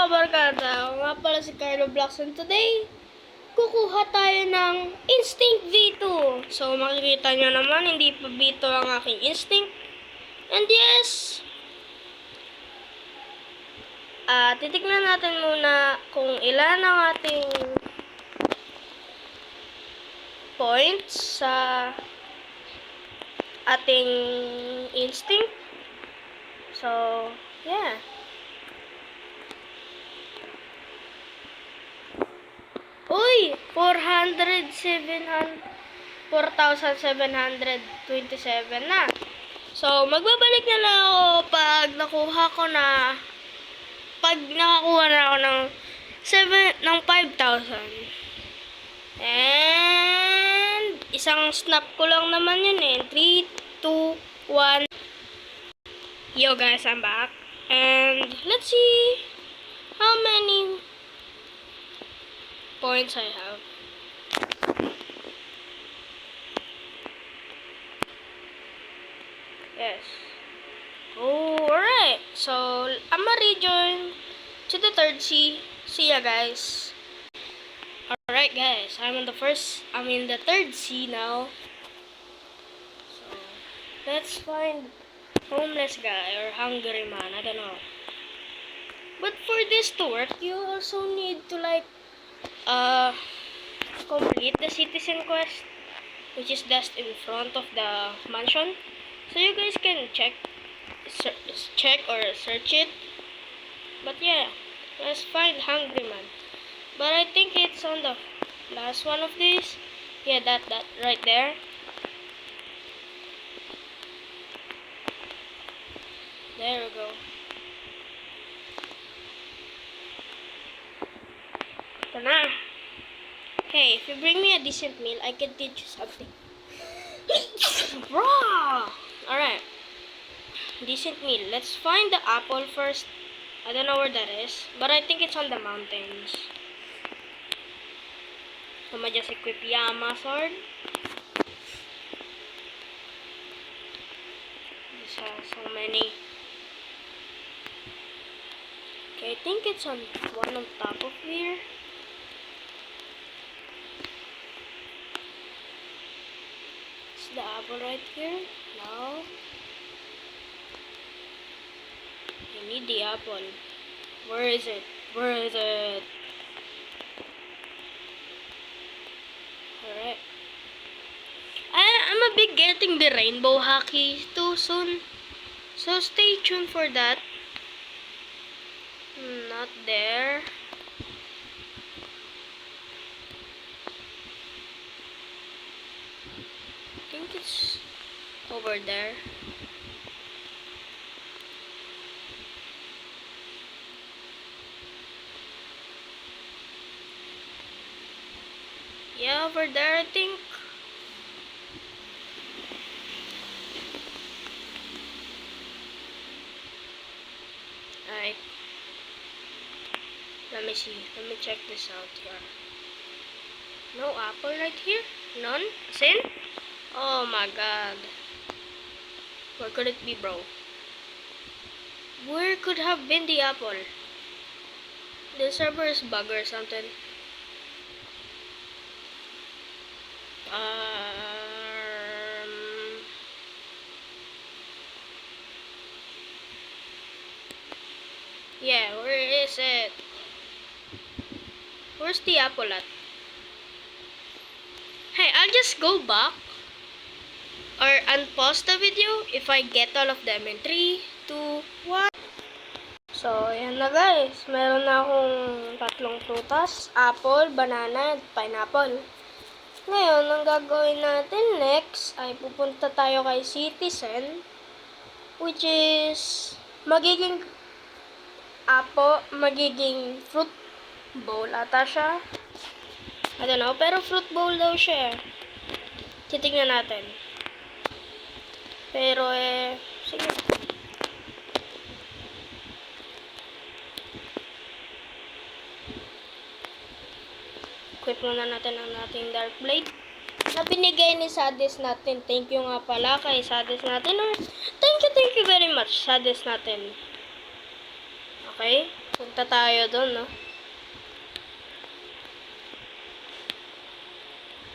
kabarkada, ako nga pala si Carlo Blackson. Today, kukuha tayo ng Instinct V2. So, makikita nyo naman, hindi pa V2 ang aking Instinct. And yes, titignan natin muna kung ilan ang ating points sa ating Instinct. So, yeah. Uy! 4,727 na. So, magbabalik na lang ako pag nakakuha na ako ng 5,000. And, isang snap ko lang naman yun eh. 3, 2, 1. Yo guys, I'm back. And, let's see how many points I have. Yes. Oh, alright. So, I'ma rejoin to the third C. See ya, guys. Alright, guys. I'm in the third C now. So, let's find homeless guy or hungry man. I don't know. But for this to work, you also need to complete the citizen quest, which is just in front of the mansion. So you guys can check or search it. But yeah, let's find hungry man. But I think it's on the last one of these. Yeah, that right there. There we go. Ito na. Hey, if you bring me a decent meal, I can teach you something. Raw! Alright. Decent meal. Let's find the apple first. I don't know where that is, but I think it's on the mountains. So, I just equip Yama sword. This has so many. Okay, I think it's on one on top of here. Is the apple right here? No. I need the apple. Where is it? Where is it? Alright. I'm a big getting the rainbow hockey too soon. So stay tuned for that. Not there. I think it's over there. Yeah, over there, I think. Alright. Let me see. Let me check this out here. No apple right here? None? Sin? Oh my god. Where could it be, bro? Where could have been the apple? The server is bug or something. Yeah, where is it? Where's the apple at? Hey, I'll just go back or unpause the video if I get all of them in 3, 2, 1. So, ayan na guys. Meron na akong 3 prutas. Apple, banana, and pineapple. Ngayon, ang gagawin natin next ay pupunta tayo kay Citizen, which is magiging fruit bowl ata siya. I don't know, pero fruit bowl daw siya. Titignan natin. Pero sige. Equip muna natin ang ating Dark Blade na binigay ni Sadis natin. Thank you nga pala kay Sadis natin. Thank you very much, Sadis natin. Okay? Punta tayo doon, no?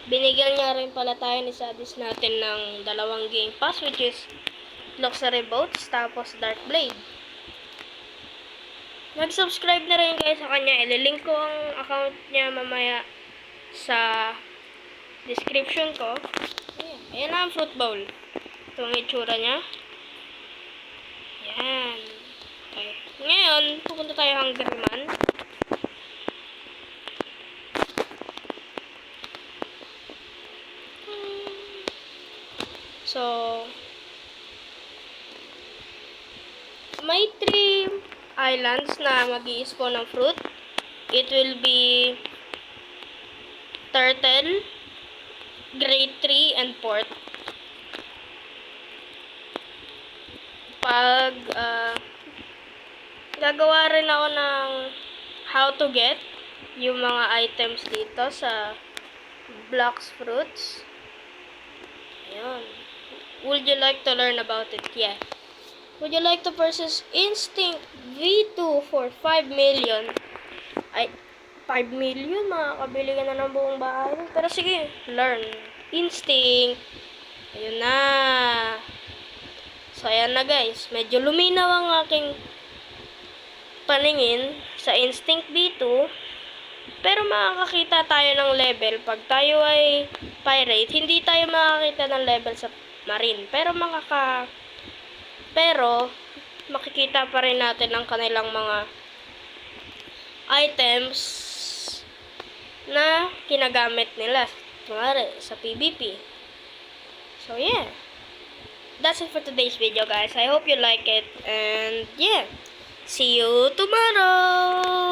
Binigyan niya rin pala tayo ni Sadis natin ng 2 game pass, which is Luxury Boats, tapos Dark Blade. Mag-subscribe na rin kayo sa kanya. Ililink ko ang account niya mamaya sa description ko. Ayan na ang fruit bowl. Ito ang itsura niya. Ayan. Okay. Ngayon, pupunta tayo Hungry Man. So, may 3 islands na mag-i-spawn ng fruit. It will be Turtle, Great Tree, and Port. Pag gagawa rin ako ng how to get yung mga items dito sa Blocks Fruits. Ayun. Would you like to learn about it? Yeah. Would you like to purchase Instinct V2 for 5 million? Ay, 5 million? Makakabili ka na ng buong bahay. Pero sige, learn. Instinct. Ayun na. So, ayan na guys. Medyo luminaw ang aking paningin sa Instinct V2. Pero makakakita tayo ng level. Pag tayo ay pirate, hindi tayo makakita ng level sa marine. Pero makikita pa rin natin ang kanilang mga items na kinagamit nila. Kumari, sa PvP. So, yeah. That's it for today's video, guys. I hope you like it. And, yeah. See you tomorrow!